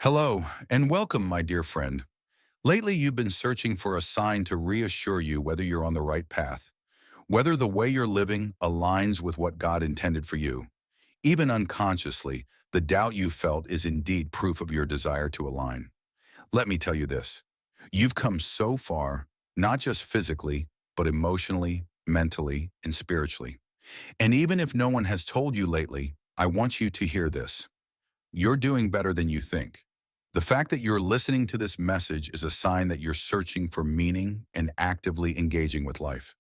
Hello, and welcome, my dear friend. Lately, you've been searching for a sign to reassure you whether you're on the right path, whether the way you're living aligns with what God intended for you. Even unconsciously, the doubt you felt is indeed proof of your desire to align. Let me tell you this. You've come so far, not just physically, but emotionally, mentally, and spiritually. And even if no one has told you lately, I want you to hear this. You're doing better than you think. The fact that you're listening to this message is a sign that you're searching for meaning and actively engaging with life.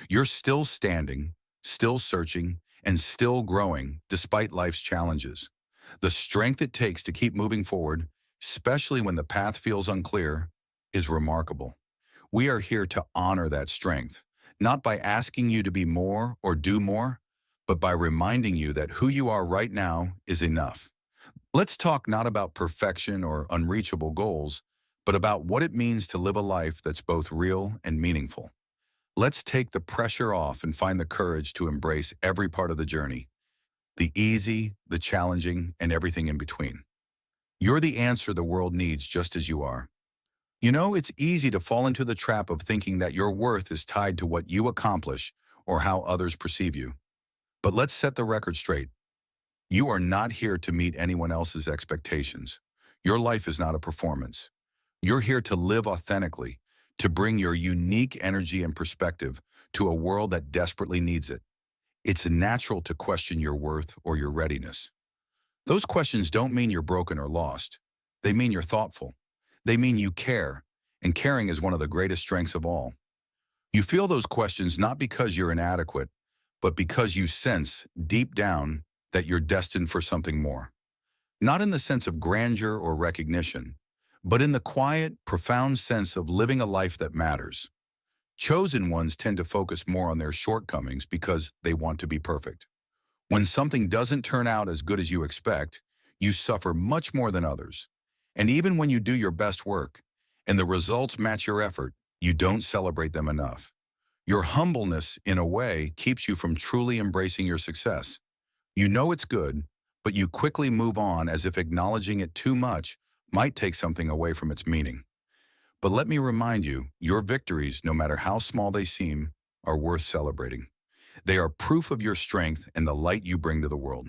You're still standing, still searching, and still growing despite life's challenges. The strength it takes to keep moving forward, especially when the path feels unclear, is remarkable. We are here to honor that strength, not by asking you to be more or do more, but by reminding you that who you are right now is enough. Let's talk not about perfection or unreachable goals, but about what it means to live a life that's both real and meaningful. Let's take the pressure off and find the courage to embrace every part of the journey, the easy, the challenging, and everything in between. You're the answer the world needs just as you are. You know, it's easy to fall into the trap of thinking that your worth is tied to what you accomplish or how others perceive you. But let's set the record straight. You are not here to meet anyone else's expectations. Your life is not a performance. You're here to live authentically, to bring your unique energy and perspective to a world that desperately needs it. It's natural to question your worth or your readiness. Those questions don't mean you're broken or lost. They mean you're thoughtful. They mean you care, and caring is one of the greatest strengths of all. You feel those questions not because you're inadequate, but because you sense, deep down, that you're destined for something more. Not in the sense of grandeur or recognition, but in the quiet, profound sense of living a life that matters. Chosen ones tend to focus more on their shortcomings because they want to be perfect. When something doesn't turn out as good as you expect, you suffer much more than others. And even when you do your best work, and the results match your effort, you don't celebrate them enough. Your humbleness, in a way, keeps you from truly embracing your success. You know it's good, but you quickly move on as if acknowledging it too much might take something away from its meaning. But let me remind you, your victories, no matter how small they seem, are worth celebrating. They are proof of your strength and the light you bring to the world.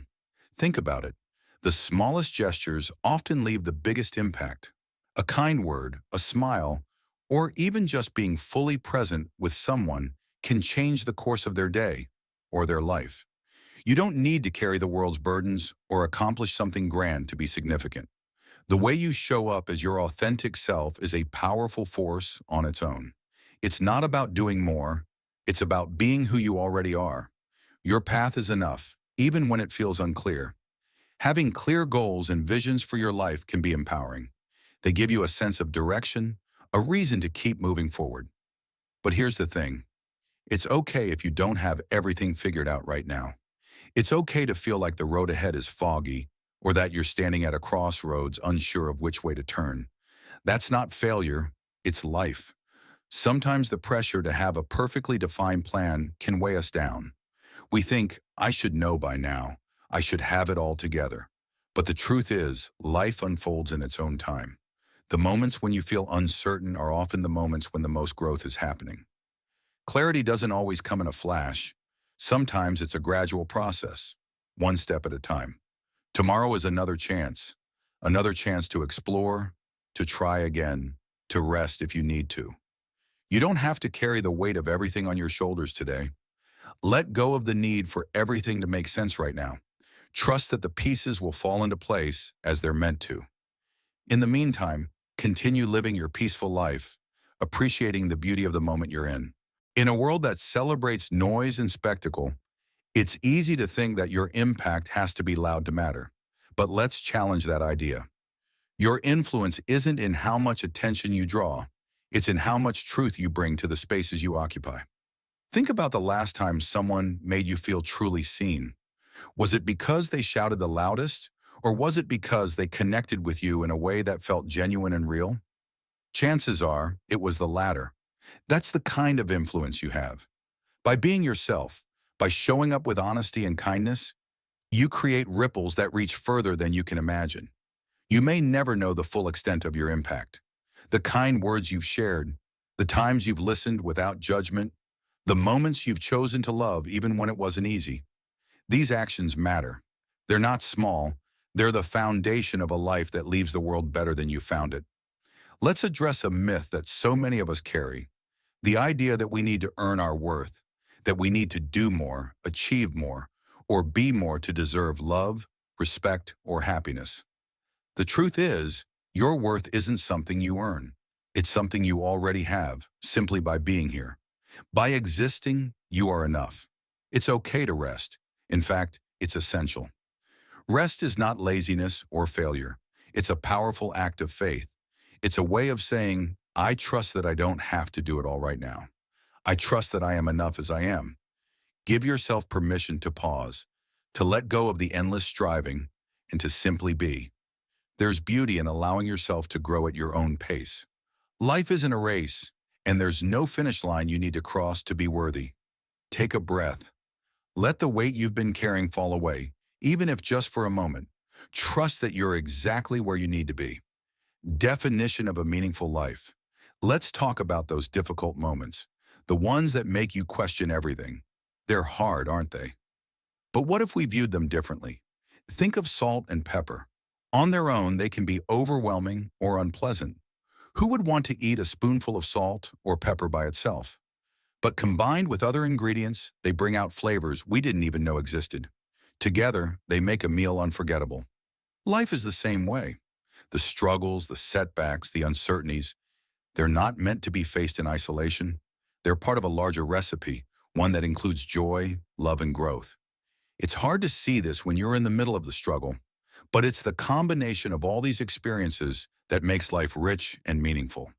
Think about it. The smallest gestures often leave the biggest impact. A kind word, a smile, or even just being fully present with someone can change the course of their day or their life. You don't need to carry the world's burdens or accomplish something grand to be significant. The way you show up as your authentic self is a powerful force on its own. It's not about doing more, it's about being who you already are. Your path is enough, even when it feels unclear. Having clear goals and visions for your life can be empowering. They give you a sense of direction, a reason to keep moving forward. But here's the thing. It's okay if you don't have everything figured out right now. It's okay to feel like the road ahead is foggy or that you're standing at a crossroads unsure of which way to turn. That's not failure, it's life. Sometimes the pressure to have a perfectly defined plan can weigh us down. We think, I should know by now. I should have it all together. But the truth is, life unfolds in its own time. The moments when you feel uncertain are often the moments when the most growth is happening. Clarity doesn't always come in a flash. Sometimes it's a gradual process, one step at a time. Tomorrow is another chance to explore, to try again, to rest if you need to. You don't have to carry the weight of everything on your shoulders today. Let go of the need for everything to make sense right now. Trust that the pieces will fall into place as they're meant to. In the meantime, continue living your peaceful life, appreciating the beauty of the moment you're in. In a world that celebrates noise and spectacle, it's easy to think that your impact has to be loud to matter. But let's challenge that idea. Your influence isn't in how much attention you draw, it's in how much truth you bring to the spaces you occupy. Think about the last time someone made you feel truly seen. Was it because they shouted the loudest, or was it because they connected with you in a way that felt genuine and real? Chances are it was the latter. That's the kind of influence you have. By being yourself, by showing up with honesty and kindness, you create ripples that reach further than you can imagine. You may never know the full extent of your impact. The kind words you've shared, the times you've listened without judgment, the moments you've chosen to love even when it wasn't easy. These actions matter. They're not small. They're the foundation of a life that leaves the world better than you found it. Let's address a myth that so many of us carry. The idea that we need to earn our worth, that we need to do more, achieve more, or be more to deserve love, respect, or happiness. The truth is, your worth isn't something you earn. It's something you already have, simply by being here. By existing, you are enough. It's okay to rest. In fact, it's essential. Rest is not laziness or failure. It's a powerful act of faith. It's a way of saying, I trust that I don't have to do it all right now. I trust that I am enough as I am. Give yourself permission to pause, to let go of the endless striving, and to simply be. There's beauty in allowing yourself to grow at your own pace. Life isn't a race, and there's no finish line you need to cross to be worthy. Take a breath. Let the weight you've been carrying fall away, even if just for a moment. Trust that you're exactly where you need to be. Definition of a meaningful life. Let's talk about those difficult moments, the ones that make you question everything. They're hard, aren't they? But what if we viewed them differently? Think of salt and pepper. On their own, they can be overwhelming or unpleasant. Who would want to eat a spoonful of salt or pepper by itself? But combined with other ingredients, they bring out flavors we didn't even know existed. Together, they make a meal unforgettable. Life is the same way. The struggles, the setbacks, the uncertainties, they're not meant to be faced in isolation. They're part of a larger recipe, one that includes joy, love, and growth. It's hard to see this when you're in the middle of the struggle, but it's the combination of all these experiences that makes life rich and meaningful.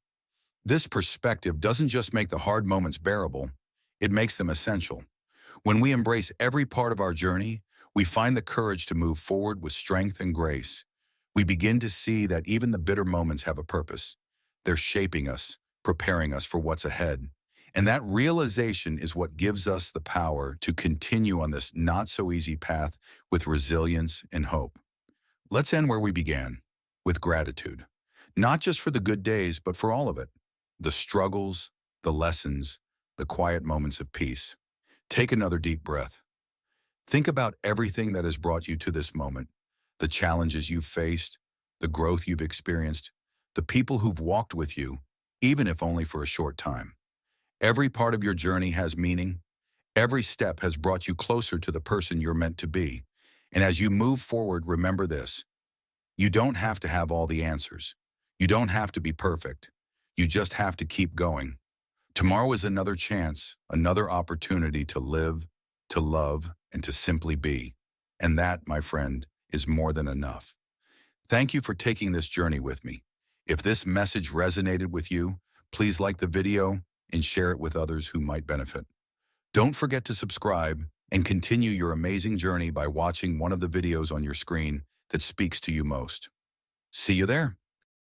This perspective doesn't just make the hard moments bearable, it makes them essential. When we embrace every part of our journey, we find the courage to move forward with strength and grace. We begin to see that even the bitter moments have a purpose. They're shaping us, preparing us for what's ahead. And that realization is what gives us the power to continue on this not-so-easy path with resilience and hope. Let's end where we began, with gratitude. Not just for the good days, but for all of it. The struggles, the lessons, the quiet moments of peace. Take another deep breath. Think about everything that has brought you to this moment, the challenges you've faced, the growth you've experienced, the people who've walked with you, even if only for a short time. Every part of your journey has meaning. Every step has brought you closer to the person you're meant to be. And as you move forward, remember this. You don't have to have all the answers. You don't have to be perfect. You just have to keep going. Tomorrow is another chance, another opportunity to live, to love, and to simply be. And that, my friend, is more than enough. Thank you for taking this journey with me. If this message resonated with you, please like the video and share it with others who might benefit. Don't forget to subscribe and continue your amazing journey by watching one of the videos on your screen that speaks to you most. See you there.